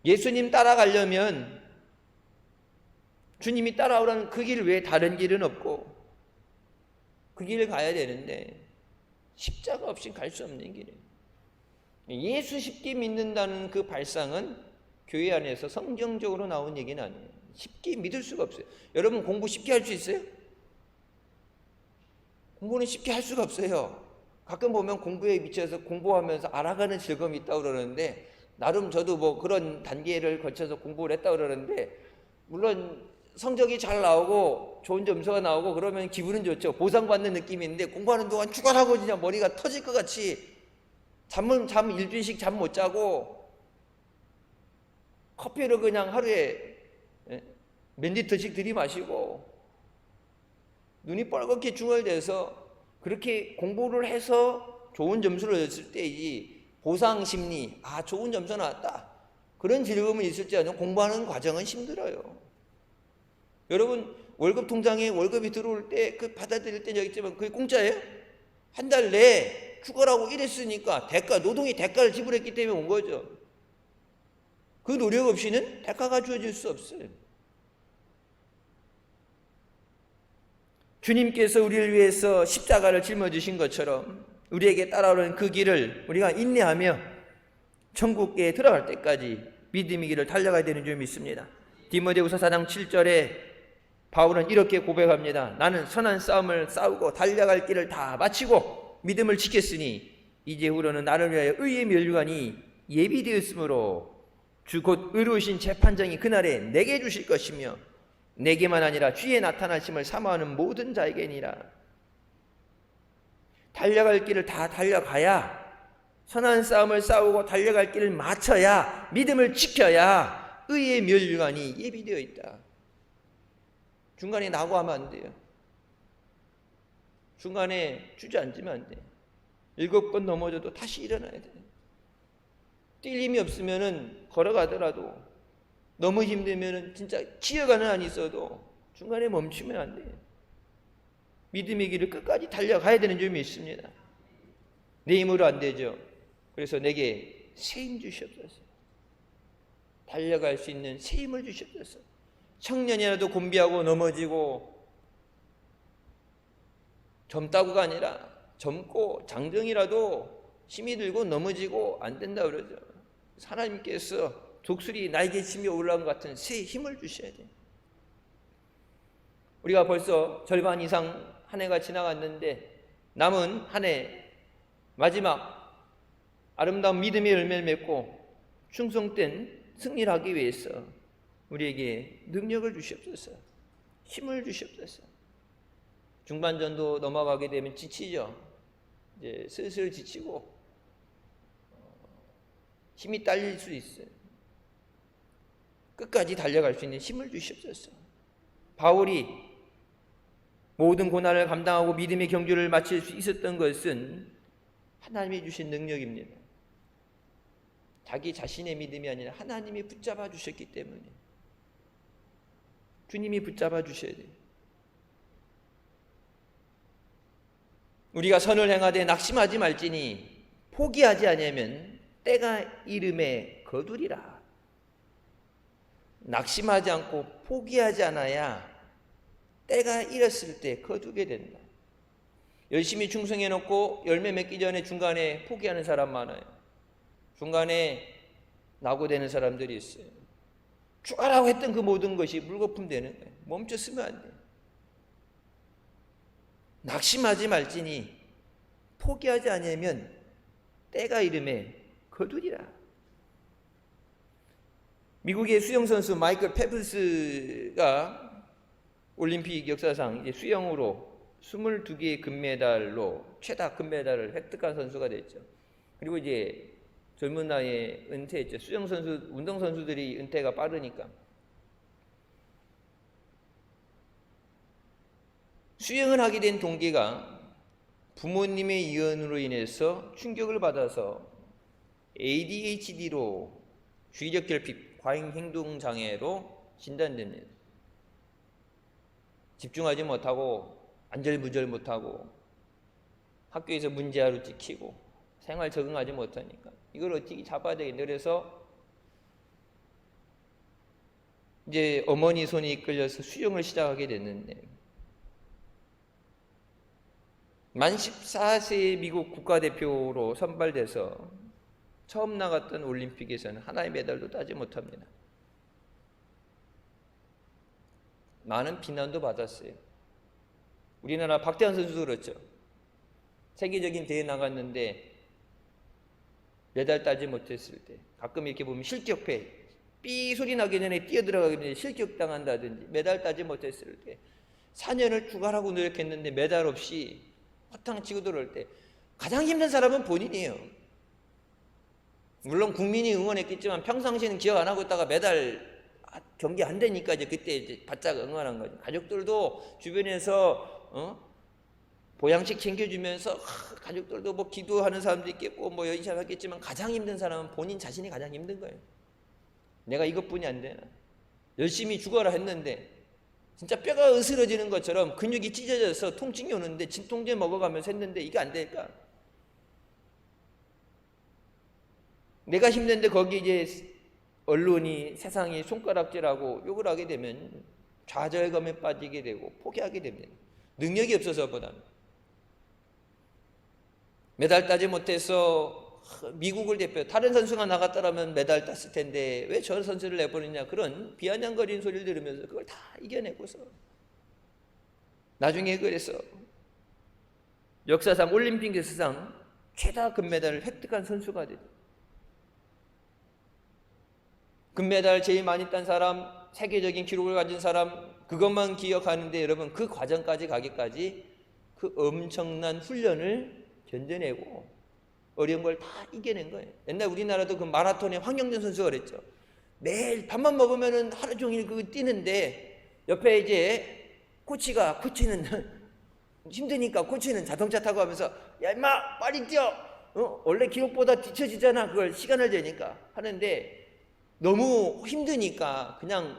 예수님 따라가려면 주님이 따라오라는 그 길 외에 다른 길은 없고 그 길을 가야 되는데 십자가 없이 갈 수 없는 길이에요. 예수 쉽게 믿는다는 그 발상은 교회 안에서 성경적으로 나온 얘기는 아니에요. 쉽게 믿을 수가 없어요. 여러분, 공부 쉽게 할 수 있어요? 공부는 쉽게 할 수가 없어요. 가끔 보면 공부에 미쳐서 공부하면서 알아가는 즐거움이 있다고 그러는데, 나름 저도 뭐 그런 단계를 거쳐서 공부를 했다고 그러는데, 물론 성적이 잘 나오고 좋은 점수가 나오고 그러면 기분은 좋죠. 보상받는 느낌인데, 공부하는 동안 죽어라고 그냥 머리가 터질 것 같이 잠 일주일씩 잠 못 자고 커피를 그냥 하루에 몇 리터씩 들이마시고 눈이 뻘겋게 중얼대서 그렇게 공부를 해서 좋은 점수를 얻었을 때이지, 보상 심리, 좋은 점수 나왔다, 그런 즐거움은 있을지 않으면 공부하는 과정은 힘들어요. 여러분, 월급 통장에 월급이 들어올 때 그 받아들일 때 여기 있지만 그게 공짜예요? 한 달 내에 죽어라고 일했으니까 노동의 대가를 지불했기 때문에 온 거죠. 그 노력 없이는 대가가 주어질 수 없어요. 주님께서 우리를 위해서 십자가를 짊어지신 것처럼 우리에게 따라오는 그 길을 우리가 인내하며 천국에 들어갈 때까지 믿음의 길을 달려가야 되는 줄 믿습니다. 디모데후서 4장 7절에 바울은 이렇게 고백합니다. 나는 선한 싸움을 싸우고 달려갈 길을 다 마치고 믿음을 지켰으니 이제후로는 나를 위하여 의의 면류관이 예비되었으므로 주 곧 의로우신 재판장이 그날에 내게 주실 것이며 내게만 아니라 주의 나타나심을 사모하는 모든 자에게니라. 달려갈 길을 다 달려가야, 선한 싸움을 싸우고 달려갈 길을 마쳐야, 믿음을 지켜야 의의 면류관이 예비되어 있다. 중간에 낙오하면 안 돼요. 중간에 주저앉으면 안 돼. 7번 넘어져도 다시 일어나야 돼. 뛸 힘이 없으면은 걸어가더라도, 너무 힘들면은 진짜 기어가는 한이 있어도 중간에 멈추면 안 돼. 믿음의 길을 끝까지 달려가야 되는 줄 믿습니다. 내 힘으로 안 되죠. 그래서 내게 새 힘 주시옵소서. 달려갈 수 있는 새 힘을 주시옵소서. 청년이라도 곤비하고 넘어지고, 젊다고가 아니라 젊고 장정이라도 힘이 들고 넘어지고 안 된다 그러죠. 하나님께서 독수리 날개 치며 올라온 것 같은 새 힘을 주셔야 돼요. 우리가 벌써 절반 이상 한 해가 지나갔는데 남은 한 해 마지막 아름다운 믿음의 열매를 맺고 충성된 승리를 하기 위해서 우리에게 능력을 주시옵소서. 힘을 주시옵소서. 중반전도 넘어가게 되면 지치죠. 이제 슬슬 지치고 힘이 딸릴 수 있어요. 끝까지 달려갈 수 있는 힘을 주시옵소서. 바울이 모든 고난을 감당하고 믿음의 경주를 마칠 수 있었던 것은 하나님이 주신 능력입니다. 자기 자신의 믿음이 아니라 하나님이 붙잡아 주셨기 때문에 주님이 붙잡아 주셔야 돼요. 우리가 선을 행하되 낙심하지 말지니 포기하지 아니하면 때가 이름에 거두리라. 낙심하지 않고 포기하지 않아야 때가 이랬을 때 거두게 된다. 열심히 충성해 놓고 열매 맺기 전에 중간에 포기하는 사람 많아요. 중간에 낙오되는 사람들이 있어요. 죽어라고 했던 그 모든 것이 물거품 되는 거예요. 멈췄으면 안 돼요. 낙심하지 말지니 포기하지 아니하면 때가 이름에 거두리라. 미국의 수영선수 마이클 펠프스가 올림픽 역사상 이제 수영으로 22개의 금메달로 최다 금메달을 획득한 선수가 됐죠. 그리고 이제 젊은 나이에 은퇴했죠. 수영선수, 운동선수들이 은퇴가 빠르니까. 수영을 하게 된 동기가 부모님의 유언으로 인해서 충격을 받아서 ADHD로 주의력 결핍, 과잉 행동 장애로 진단됩니다. 집중하지 못하고 안절부절 못하고 학교에서 문제아로 찍히고 생활 적응하지 못하니까 이걸 어떻게 잡아야 되겠냐. 그래서 이제 어머니 손이 이끌려서 수영을 시작하게 됐는데 만 14세의 미국 국가대표로 선발돼서 처음 나갔던 올림픽에서는 하나의 메달도 따지 못합니다. 많은 비난도 받았어요. 우리나라 박태환 선수도 그렇죠. 세계적인 대회에 나갔는데 메달 따지 못했을 때 가끔 이렇게 보면 실격패, 삐 소리 나기 전에 뛰어들어가기 전에 실격당한다든지 메달 따지 못했을 때 4년을 죽어라고 노력했는데 메달 없이 허탕 치고 들어올 때 가장 힘든 사람은 본인이에요. 물론 국민이 응원했겠지만 평상시에는 기억 안 하고 있다가 메달 경기 안 되니까 이제 그때 이제 바짝 응원한 거죠. 가족들도 주변에서 보양식 챙겨주면서 가족들도 뭐 기도하는 사람도 있겠고 뭐 열심히 하겠지만 가장 힘든 사람은 본인 자신이 가장 힘든 거예요. 내가 이것뿐이 안 되나? 열심히 죽어라 했는데 진짜 뼈가 으스러지는 것처럼 근육이 찢어져서 통증이 오는데 진통제 먹어가면서 했는데 이게 안 될까? 내가 힘든데 거기 이제 언론이 세상이 손가락질하고 욕을 하게 되면 좌절감에 빠지게 되고 포기하게 됩니다. 능력이 없어서보다는. 메달 따지 못해서 미국을 대표 다른 선수가 나갔더라면 메달 땄을 텐데 왜 저 선수를 내보느냐 그런 비아냥거리는 소리를 들으면서 그걸 다 이겨내고서 나중에 그래서 역사상 올림픽 역사상 최다 금메달을 획득한 선수가 됐죠. 금메달 제일 많이 딴 사람, 세계적인 기록을 가진 사람 그것만 기억하는데 여러분 그 과정까지 가기까지 그 엄청난 훈련을 견뎌내고 어려운 걸 다 이겨낸 거예요. 옛날 우리나라도 그 마라톤의 황영준 선수가 그랬죠. 매일 밥만 먹으면은 하루 종일 그거 뛰는데 옆에 이제 코치는 힘드니까 코치는 자동차 타고 하면서 야 임마 빨리 뛰어. 원래 기록보다 뒤처지잖아. 그걸 시간을 재니까 하는데 너무 힘드니까 그냥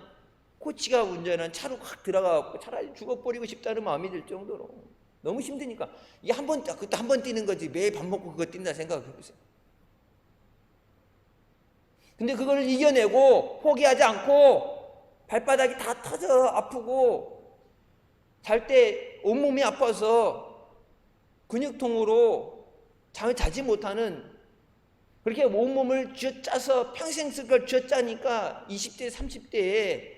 코치가 운전한 차로 확 들어가고 차라리 죽어버리고 싶다는 마음이 들 정도로 너무 힘드니까 이게 그때 한 번 뛰는 거지 매일 밥 먹고 그거 뛴다 생각해보세요. 근데 그걸 이겨내고 포기하지 않고 발바닥이 다 터져 아프고 잘 때 온몸이 아파서 근육통으로 잠을 자지 못하는 그렇게 온몸을 쥐어짜서 평생 쓸 걸 쥐어짜니까 20대 30대에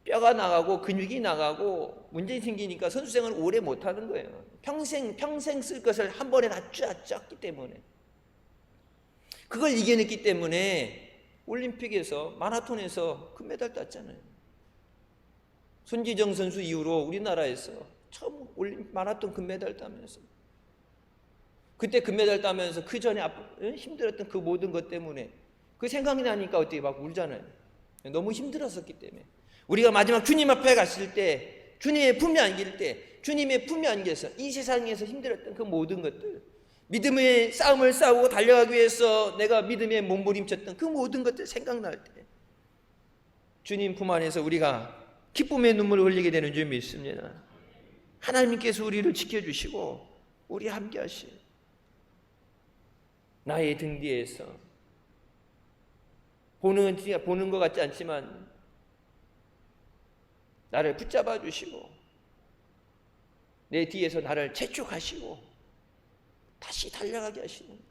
뼈가 나가고 근육이 나가고 문제 생기니까 선수 생활을 오래 못 하는 거예요. 평생 쓸 것을 한 번에 다 짰기 때문에. 그걸 이겨냈기 때문에 올림픽에서 마라톤에서 금메달 땄잖아요. 손기정 선수 이후로 우리나라에서 처음 마라톤 금메달 따면서, 그때 금메달 따면서 그 전에 힘들었던 그 모든 것 때문에 그 생각이 나니까 어떻게 막 울잖아요. 너무 힘들었었기 때문에. 우리가 마지막 주님 앞에 갔을 때, 주님의 품에 안길 때, 주님의 품에 안겨서 이 세상에서 힘들었던 그 모든 것들, 믿음의 싸움을 싸우고 달려가기 위해서 내가 믿음에 몸부림쳤던 그 모든 것들 생각날 때 주님 품 안에서 우리가 기쁨의 눈물을 흘리게 되는 줄 믿습니다. 하나님께서 우리를 지켜주시고 우리 함께 하시오. 나의 등 뒤에서 보는 것 같지 않지만 나를 붙잡아 주시고 내 뒤에서 나를 재촉하시고 다시 달려가게 하시는 거예요.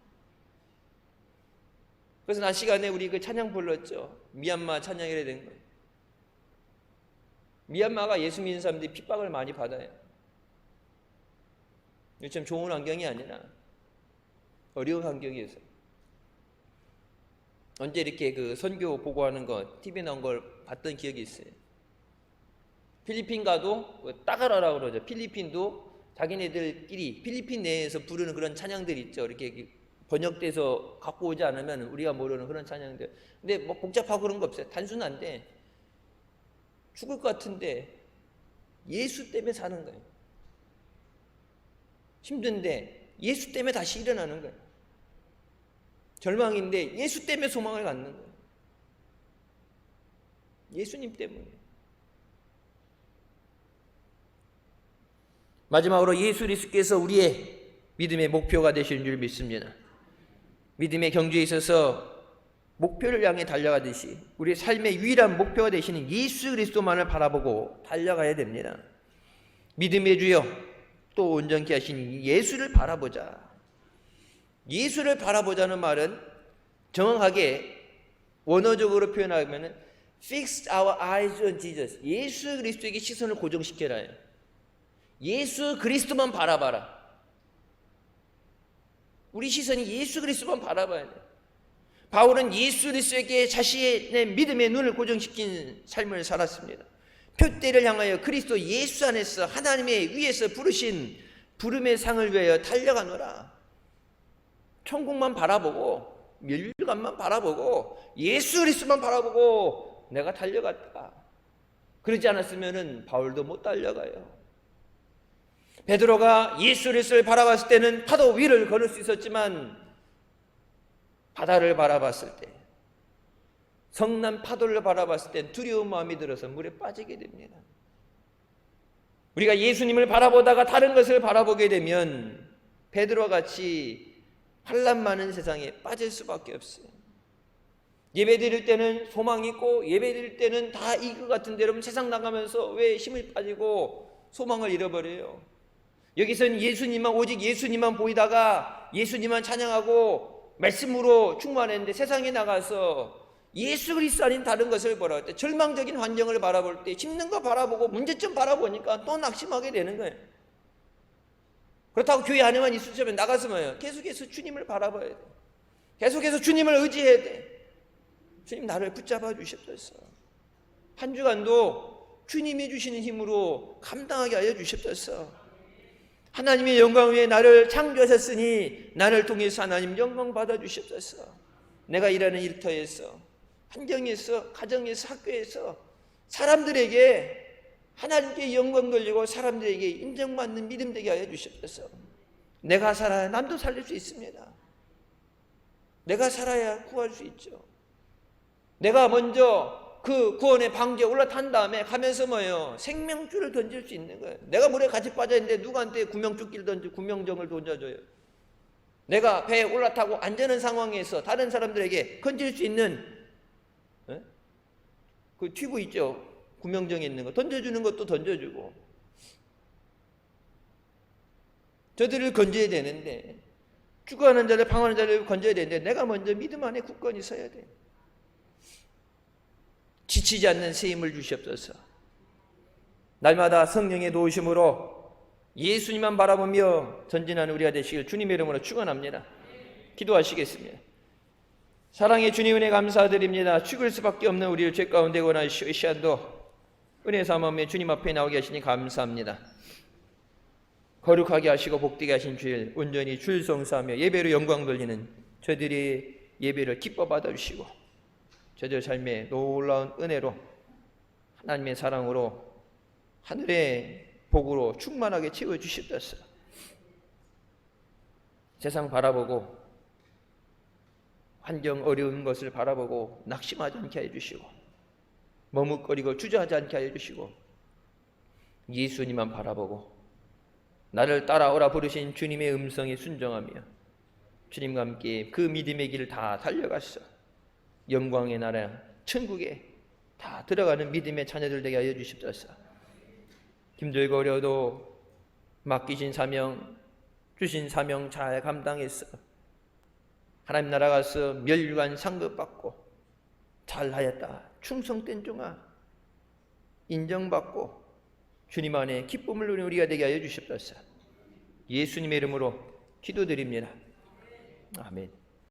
그래서 낮 시간에 우리 그 찬양 불렀죠. 미얀마 찬양이라 된 거예요. 미얀마가 예수 믿는 사람들이 핍박을 많이 받아요. 참 좋은 환경이 아니라 어려운 환경에서. 언제 이렇게 그 선교 보고하는 거 TV에 나온 걸 봤던 기억이 있어요. 필리핀 가도 따가라라고 그러죠. 필리핀도 자기네들끼리 필리핀 내에서 부르는 그런 찬양들 있죠. 이렇게 번역돼서 갖고 오지 않으면 우리가 모르는 그런 찬양들. 근데 뭐 복잡하고 그런 거 없어요. 단순한데 죽을 것 같은데 예수 때문에 사는 거예요. 힘든데 예수 때문에 다시 일어나는 거예요. 절망인데 예수 때문에 소망을 갖는 거예요. 예수님 때문에. 마지막으로 예수 그리스도께서 우리의 믿음의 목표가 되시는 줄 믿습니다. 믿음의 경주에 있어서 목표를 향해 달려가듯이 우리의 삶의 유일한 목표가 되시는 예수 그리스도만을 바라보고 달려가야 됩니다. 믿음의 주여 또 온전케 하신 예수를 바라보자. 예수를 바라보자는 말은 정확하게 원어적으로 표현하면 Fix our eyes on Jesus. 예수 그리스도에게 시선을 고정시켜라요. 예수 그리스도만 바라봐라. 우리 시선이 예수 그리스도만 바라봐야 돼. 바울은 예수 그리스도에게 자신의 믿음의 눈을 고정시킨 삶을 살았습니다. 표대를 향하여 그리스도 예수 안에서 하나님의 위에서 부르신 부름의 상을 위하여 달려가노라. 천국만 바라보고 멸류관만 바라보고 예수 그리스도만 바라보고 내가 달려갔다. 그러지 않았으면 바울도 못 달려가요. 베드로가 예수 그리스도를 바라봤을 때는 파도 위를 걸을 수 있었지만 바다를 바라봤을 때, 성난 파도를 바라봤을 때 두려운 마음이 들어서 물에 빠지게 됩니다. 우리가 예수님을 바라보다가 다른 것을 바라보게 되면 베드로와 같이 환난 많은 세상에 빠질 수밖에 없어요. 예배 드릴 때는 소망이 있고 예배 드릴 때는 다 이거 같은데 여러분 세상 나가면서 왜 힘을 빠지고 소망을 잃어버려요? 여기서는 예수님만, 오직 예수님만 보이다가 예수님만 찬양하고 말씀으로 충만했는데 세상에 나가서 예수 그리스도 아닌 다른 것을 바라볼 때, 절망적인 환경을 바라볼 때, 힘든 거 바라보고 문제점 바라보니까 또 낙심하게 되는 거예요. 그렇다고 교회 안에만 있으면 나가서 뭐예요? 계속해서 주님을 바라봐야 돼. 계속해서 주님을 의지해야 돼. 주님 나를 붙잡아 주십소서. 한 주간도 주님이 주시는 힘으로 감당하게 하여 주십소서. 하나님의 영광 위에 나를 창조하셨으니 나를 통해서 하나님 영광 받아 주십소서. 내가 일하는 일터에서, 환경에서, 가정에서, 학교에서 사람들에게 하나님께 영광 돌리고 사람들에게 인정받는 믿음 되게 하여 주십소서. 내가 살아야 남도 살릴 수 있습니다. 내가 살아야 구할 수 있죠. 내가 먼저 그 구원의 방지에 올라탄 다음에 가면서 뭐예요? 생명줄을 던질 수 있는 거예요. 내가 물에 같이 빠져있는데 누구한테 구명정을 던져줘요. 내가 배에 올라타고 안전한 상황에서 다른 사람들에게 건질 수 있는 그 튜브 있죠? 구명정에 있는 거 던져주는 것도 던져주고 저들을 건져야 되는데, 죽어가는 자를 방황하는 자를 건져야 되는데 내가 먼저 믿음 안에 굳건히 서야 돼. 지치지 않는 새 힘을 주시옵소서. 날마다 성령의 도우심으로 예수님만 바라보며 전진하는 우리가 되시길 주님의 이름으로 축원합니다. 기도하시겠습니다. 사랑의 주님 은혜 감사드립니다. 죽을 수밖에 없는 우리를 죄 가운데 원하시오. 이 시간도 은혜 삼으며 주님 앞에 나오게 하시니 감사합니다. 거룩하게 하시고 복되게 하신 주일 온전히 줄 성사하며 예배로 영광 돌리는 저들의 예배를 기뻐 받아주시고 저들 삶의 놀라운 은혜로 하나님의 사랑으로 하늘의 복으로 충만하게 채워주시옵소서. 세상 바라보고 환경 어려운 것을 바라보고 낙심하지 않게 해주시고 머뭇거리고 주저하지 않게 해주시고 예수님만 바라보고 나를 따라오라 부르신 주님의 음성에 순종하며 주님과 함께 그 믿음의 길을 다 달려갔어 영광의 나라 천국에 다 들어가는 믿음의 자녀들 되게 하여 주십소서. 힘들고 어려워도 맡기신 사명 주신 사명 잘 감당했어 하나님 나라 가서 멸류관 상급받고 잘하였다 충성된 종아 인정받고 주님 안에 기쁨을 누리는 우리가 되게 하여 주십소서. 예수님의 이름으로 기도드립니다. 아멘.